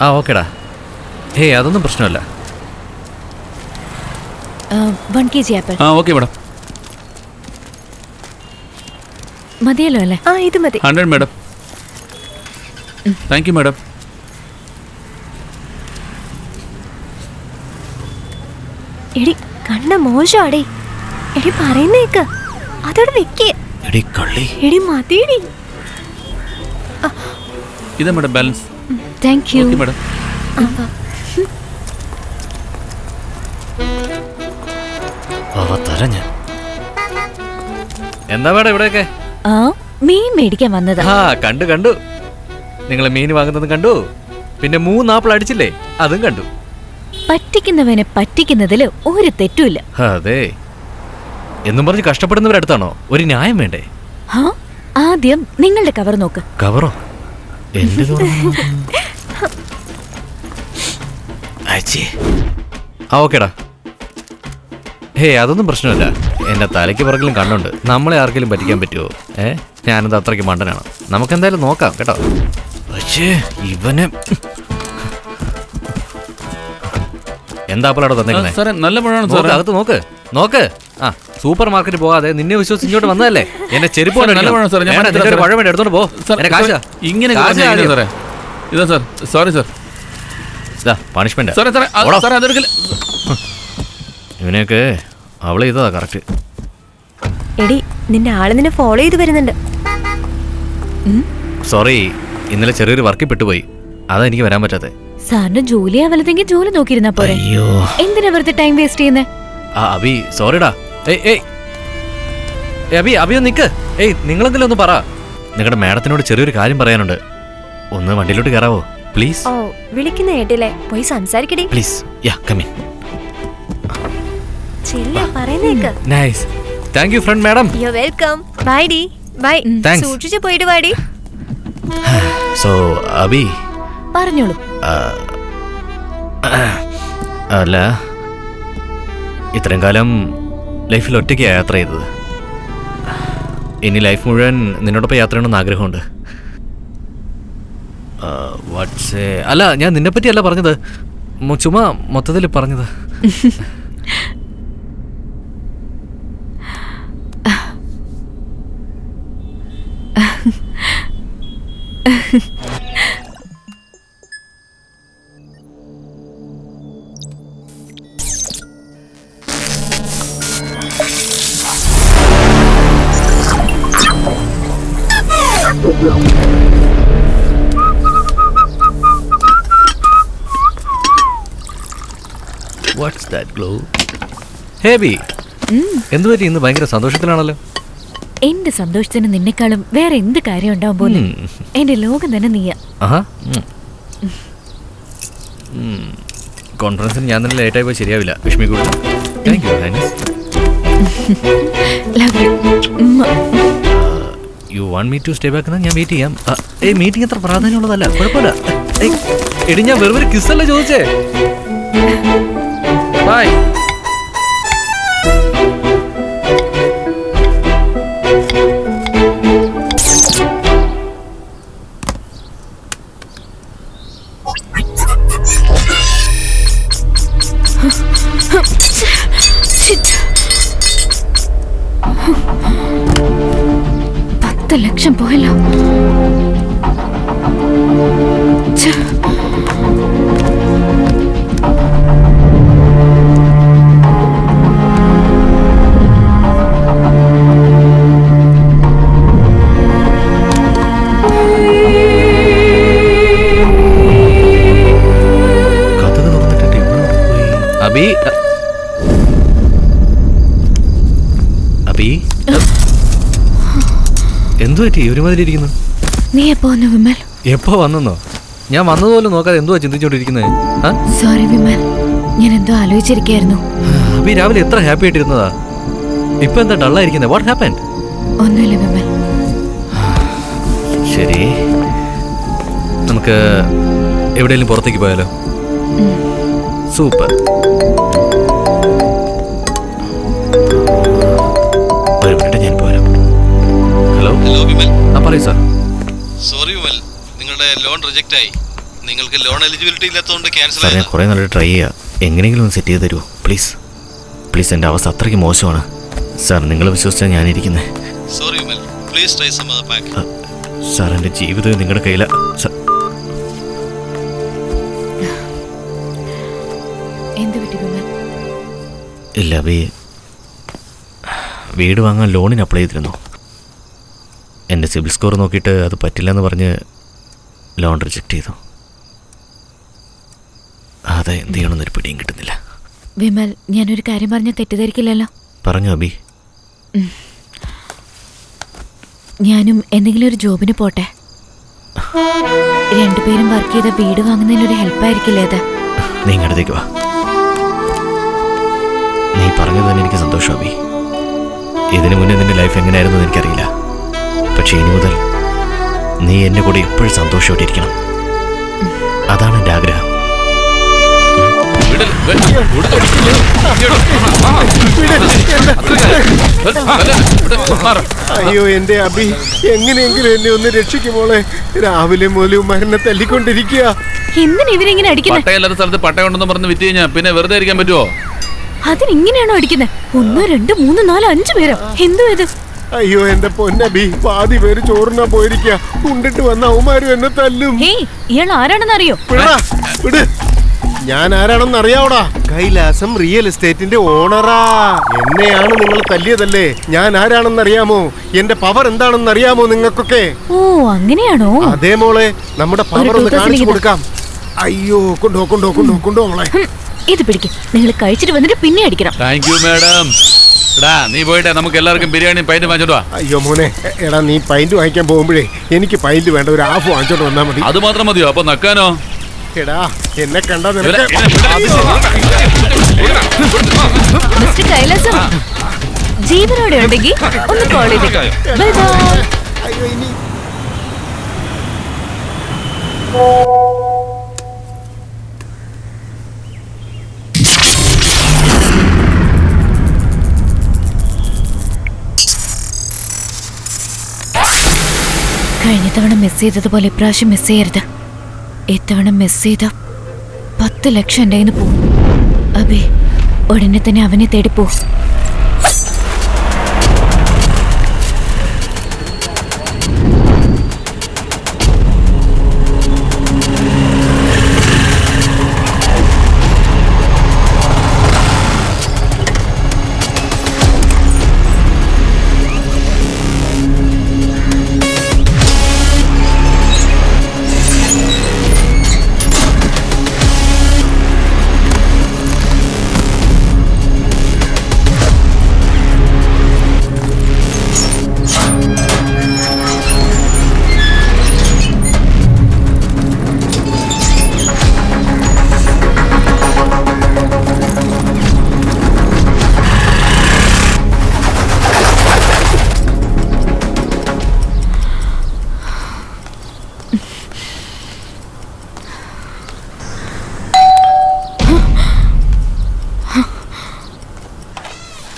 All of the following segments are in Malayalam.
ആ ഓക്കേടാ. ഹേയ് അതൊന്നും പ്രശ്നമല്ല. 1 kg ആപ്പിൾ. ആ ഓക്കെ മാഡം. മതിയല്ലോ അല്ലേ? ആ ഇത് മതി. 100 മാഡം. Thank you madam. എടി കണ്ണ മോശാടേ. എടി പറയുന്നേക്ക് അതോടെ വെക്കേ. എടി കള്ളി. എടി മതിയടി. ഇതാ madam balance. Thank you. Okay madam. എന്താ മേഡം ഇവിടെയൊക്കെ? ആ മീൻ മേടിക്കാൻ വന്നതാ. ആ കണ്ടു നിങ്ങൾ മീൻ വാങ്ങുന്നത് കണ്ടു. പിന്നെ 3 ആപ്പിൾ അടിച്ചില്ലേ, അതും കണ്ടു. പറ്റിക്കുന്നവനെ പറ്റിക്കുന്നതില് ഒരു തെറ്റുമില്ല. അതെ എന്നും പറഞ്ഞ് കഷ്ടപ്പെടുന്നവരടുത്താണോ ഒരു ന്യായം വേണ്ടേ? ആദ്യം നിങ്ങളുടെ കവർ നോക്ക്. കവറോ? എന്റെ ആ ഓക്കേടാ. ഹേയ് അതൊന്നും പ്രശ്നമില്ല. എന്റെ തലയ്ക്ക് പുറകിലും കണ്ണുണ്ട്. നമ്മളെ ആർക്കെങ്കിലും പറ്റിക്കാൻ പറ്റുമോ? ഞാനത് അത്രയ്ക്ക് മണ്ടനാണ്. നമുക്കെന്തായാലും നോക്കാം കേട്ടോ. പക്ഷേ ഇവനെ എന്താ ആപ്പിളവിടെ തന്നേക്കുന്നേ? നല്ല പഴമാണ് സാർ. അകത്ത് നോക്ക്. ആ സൂപ്പർ മാർക്കറ്റിൽ പോകാതെ നിന്നെ വിശ്വസിച്ച് ഇങ്ങോട്ട് വന്നതല്ലേ. എന്നെ ചെരുപ്പ് എടുത്തോണ്ട് പോ. ഇങ്ങനെ ഇതാ സാർ. Sorry sir. പണിഷ്മെന്റ് ഇവനെയൊക്കെ അവളെ ചെയ്തതാ കറക്റ്റ്. എടി നിന്റെ ആള് നിന്നെ ഫോളോ ചെയ്ത് വരുന്നുണ്ട്. സോറി, ഇന്നലെ ചെറിയൊരു വർക്കിൽ പെട്ടുപോയി. അതാ എനിക്ക് വരാൻ പറ്റാതെ. സാറിന് ജോലിയാ വലുതെങ്കിൽ ജോലി നോക്കിയിരുന്നാ പോരെ. എന്തിനാ വെറുതെ ടൈം വേസ്റ്റ് ചെയ്യുന്നേ? അബി സോറിടാ. അബി നിക്ക്. നിങ്ങളെന്തെങ്കിലും ഒന്ന് പറ. നിങ്ങളുടെ മാഡത്തിനോട് ചെറിയൊരു കാര്യം പറയാനുണ്ട്. ഒന്ന് വണ്ടിയിലോട്ട് കയറാവോ പ്ലീസ്? ഓ വിളിക്കുന്ന കേട്ടില്ലേ, പോയി സംസാരിക്കടി പ്ലീസ്. Yeah come in. ചെല്ല പറയുന്നേക്ക്. Nice. Thank you friend madam. You welcome. Bye ഡി. ബൈ. സൂക്ഷിച്ചു പോയിട്ട് വാടി. സോ അബി പറഞ്ഞോളൂ. അല്ല, ഇത്രയും കാലം ലൈഫിൽ ഒറ്റയ്ക്ക് യാത്ര ചെയ്തത്. ഇനി ലൈഫ് മുഴുവൻ നിന്നോടൊപ്പം യാത്ര ചെയ്യണമെന്ന് ആഗ്രഹമുണ്ട്. അല്ല, ഞാൻ നിന്നെ പറ്റിയല്ല പറഞ്ഞത്, ചുമ്മാ മൊത്തത്തിൽ പറഞ്ഞത്. What's that glow? Hey B, എന്തുപറ്റി ഇന്ന് ഭയങ്കര സന്തോഷത്തിലാണല്ലോ? എന്റെ സന്തോഷത്തിന് നിന്നെക്കാളും വേറെ എന്ത് കാര്യം ഉണ്ടാവും പോലെ. എന്റെ ലോകം തന്നെ നീയാ. കോൺഫറൻസിന് ഞാൻ തന്നെ ലേറ്റായി പോയി ശരിയാവില്ല. വിഷ്മിക്കൂടെ. Thank you Highness. You want me to stay back എന്നാ ഞാൻ വെയിറ്റ് ചെയ്യാം. മീറ്റിംഗ് അത്ര പ്രാധാന്യമുള്ളതല്ല, കുഴപ്പമില്ല. എടി ഞാൻ വെറുതെ കിസ്സല്ലേ ചോദിച്ചേ. ബൈ. ലക്ഷം പോയല്ലോ. അബി അബി എന്തു പറ്റി ഒരുമാതിരി ഇരിക്കുന്നു? നീ എപ്പോ വന്നു വിമൽ? എപ്പോ വന്നെന്നോ? ഞാൻ വന്നതുപോലെ നോക്കാതെ എന്തുവാ ചിന്തിച്ചോണ്ടിരിക്കുന്നത്? സോറി വിമൽ, ഞാൻ എന്തോ ആലോചിച്ചിരിക്കായിരുന്നു. അബി രാവിലെ എത്ര ഹാപ്പി ആയിട്ടിരുന്നതാ, ഇപ്പൊ എന്താ ഡള്ളായിരിക്കുന്നത്? What happened? ഒന്നുമില്ല വിമൽ. ശരി, നമുക്ക് എവിടെയെങ്കിലും പുറത്തേക്ക് പോയാലോ? സൂപ്പർ. ഒരു മിനിറ്റ്, ഞാൻ പോരാം. ഹലോ വിമൽ. പറയൂ സാർ. സോറി വിമൽ, നിങ്ങളുടെ ലോൺ റിജക്റ്റ് ആയി. നിങ്ങൾക്ക് ലോൺ എലിജിബിലിറ്റി ഇല്ലാത്തതുകൊണ്ട് ക്യാൻസൽ സാർ ഞാൻ കുറേ നാളെ ട്രൈ ചെയ്യാം, എങ്ങനെയെങ്കിലും ഒന്ന് സെറ്റ് ചെയ്ത് തരുമോ പ്ലീസ്? പ്ലീസ്, എൻ്റെ അവസ്ഥ അത്രയ്ക്ക് മോശമാണ് സാർ. നിങ്ങൾ വിശ്വസിച്ചാൽ ഞാനിരിക്കുന്നത്. Sorry Vimal, please try some other pack. Sir എൻ്റെ ജീവിതം നിങ്ങളുടെ കയ്യിലാണ്. എന്ത് പറ്റി വിമൽ? ഇല്ല, വീട് വാങ്ങാൻ ലോണിന് അപ്ലൈ ചെയ്തിരുന്നു. എൻ്റെ സിബിൽ സ്കോർ നോക്കിയിട്ട് അത് പറ്റില്ലെന്ന് പറഞ്ഞ് ലോൺ റിജക്റ്റ് ചെയ്തു. അതെ, എന്ത് ചെയ്യണമെന്നൊരു പിടിയും കിട്ടുന്നില്ല. വിമൽ, ഞാനൊരു കാര്യം പറഞ്ഞ തെറ്റിദ്ധരിക്കില്ലല്ലോ? പറഞ്ഞു അബി. ഞാനും എന്തെങ്കിലും ഒരു ജോബിന് പോട്ടെ. രണ്ടുപേരും വർക്ക് ചെയ്ത വീട് വാങ്ങുന്നതിനൊരു ഹെൽപ്പായിരിക്കില്ലേ അത്? നീ ഇങ്ങോട്ടേക്ക് വാ. നീ പറഞ്ഞത് തന്നെ എനിക്ക് സന്തോഷം അബി. ഇതിനു മുന്നേ നിന്റെ ലൈഫ് എങ്ങനെയായിരുന്നു എന്ന് എനിക്കറിയില്ല. പക്ഷേ ഇനി മുതൽ നീ എൻ്റെ കൂടെ എപ്പോഴും സന്തോഷമായിട്ടിരിക്കണം. അതാണ് എൻ്റെ ആഗ്രഹം. അയ്യോ എന്റെ അബി, എങ്ങനെയെങ്കിലും എന്നെ ഒന്ന് രക്ഷിക്കുമോളെ. രാവിലെ മുതലും മരുന്ന് തല്ലിക്കൊണ്ടിരിക്കുക. എന്തിനാ ഇവരിങ്ങനെ അടിക്കുന്നത്? പട്ടയല്ലാത്ത സ്ഥലത്ത് പട്ടയുണ്ടെന്ന് പറഞ്ഞ് വിറ്റ് കഴിഞ്ഞാൽ പിന്നെ വെറുതെ ഇരിക്കാൻ പറ്റുമോ? അതിനിങ്ങനെയാണോ അടിക്കുന്നത്? 1 2 3 4 5 പേരോ? എന്തോ ഇത്? അയ്യോ എന്റെ പൊന്നബി, പാതി പേര് ചോറിനാ പോയിരിക്കുക. ഉണ്ടിട്ട് വന്ന അവന്മാരും എന്നെ തല്ലും. ഹേയ്, ഇയാൾ ആരാണെന്ന് അറിയോ? വിട്. ഞാൻ ആരാണെന്ന് അറിയാവോടാ? കൈലാസം റിയൽ എസ്റ്റേറ്റിന്റെ ഓണറാ. എന്നെയാണ് നിങ്ങൾ തല്ലിയതല്ലേ? ഞാൻ ആരാണെന്ന് അറിയാമോ? എന്റെ പവർ എന്താണെന്ന് അറിയാമോ നിങ്ങൾക്കൊക്കെ? ഓ, അങ്ങനെയാണോ? അതേ മോളെ, നമ്മുടെ പവർ ഒന്ന് കാണിച്ചു കൊടുക്കാം. അയ്യോ, കൊണ്ടോ മോളെ. ഇത് പിടിക്കും. നിങ്ങൾ കഴിച്ചിട്ട് വന്നിട്ട് പിന്നെ അടിക്കണം. Thank you madam. എടാ നീ പോയിട്ടെ, നമുക്ക് എല്ലാവർക്കും ബിരിയാണിയും പൈൻറ്റ് വാങ്ങിച്ചോണ്ട് വാ. അയ്യോ മോനെ, എടാ നീ പൈന്റ് വാങ്ങിക്കാൻ പോകുമ്പോഴേ എനിക്ക് പൈന്റ് വേണ്ട, ഒരു ഹാഫ് വാങ്ങിച്ചോണ്ട് വന്നാ മതി. അത് മാത്രം മതിയോ? അപ്പൊ നക്കാനോ? എടാ എന്നെ കണ്ടാ മിസ്റ്റർ കൈലാസം, ജീവനോടെ ഉണ്ടെങ്കിൽ ഒന്ന് കോൾ ചെയ്തേക്കാം. Bye bye. അയ്യോ ഇനി കഴിഞ്ഞ തവണ മിസ് ചെയ്തതുപോലെ ഇപ്രാവശ്യം മിസ് ചെയ്യരുത്. ഇത്തവണ മിസ് ചെയ്ത 10 ലക്ഷം എൻ്റെ കയ്യിൽ നിന്ന് പോവും. അബി, ഉടനെ തന്നെ അവനെ തേടിപ്പോ.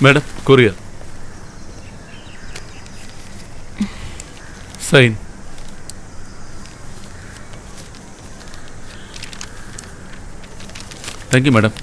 Madam, courier sign. Thank you madam.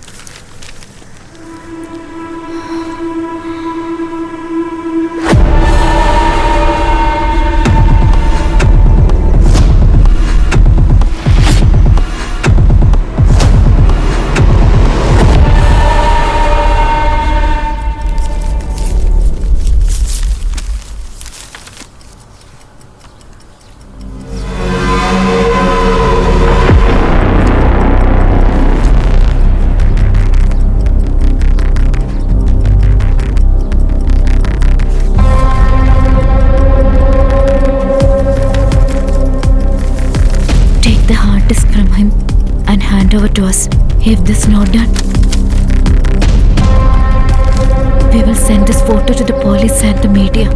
Over to us. If this is not done, we will send this photo to the police and the media.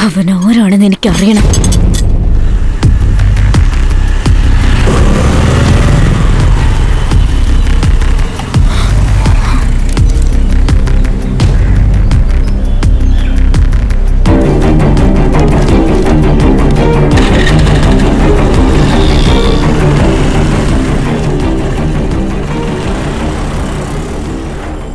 അവൻ ആരാണെന്ന് എനിക്കറിയണം.